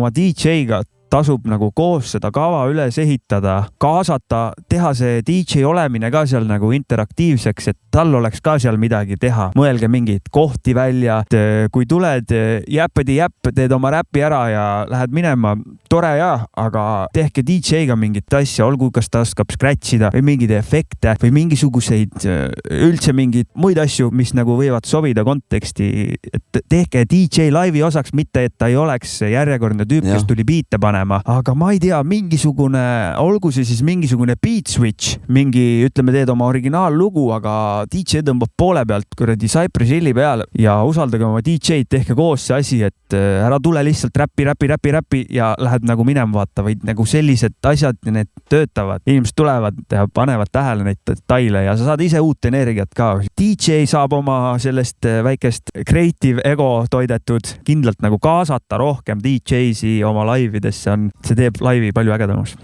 oma DJ-ga tasub nagu koos seda kava üles ehitada, kaasata, teha see DJ olemine ka seal nagu interaktiivseks, et tal oleks ka seal midagi teha. Mõelge mingeid kohti välja, kui tuled jäppedi jäpp, teed oma räpi ära ja lähed minema, tore ja, aga tehke DJ-ga mingit asja, olgu kas ta oskab scratchida või mingeid efekte või mingisuguseid üldse mingeid muid asju, mis nagu võivad sobida konteksti. Et tehke DJ laivi osaks, mitte et ta ei oleks järjekordne tüüp, kes tuli biite panema. Aga ma ei tea, mingisugune, olgu see siis mingisugune beat switch, mingi, ütleme, teed oma originaallugu, aga DJ tõmbab poole pealt kuradi Cypress Hilli peale ja usaldage oma DJ-d, tehke koos see asi, et ära tule lihtsalt räpi ja lähed nagu minema vaata, vaid nagu sellised asjad, need töötavad. Inimesed tulevad ja panevad tähele neid detaile ja sa saad ise uut energiat ka. DJ saab oma sellest väikest creative ego toidetud, kindlalt nagu kaasata rohkem DJ-si oma laividesse. See teeb laivi palju ägedamaks.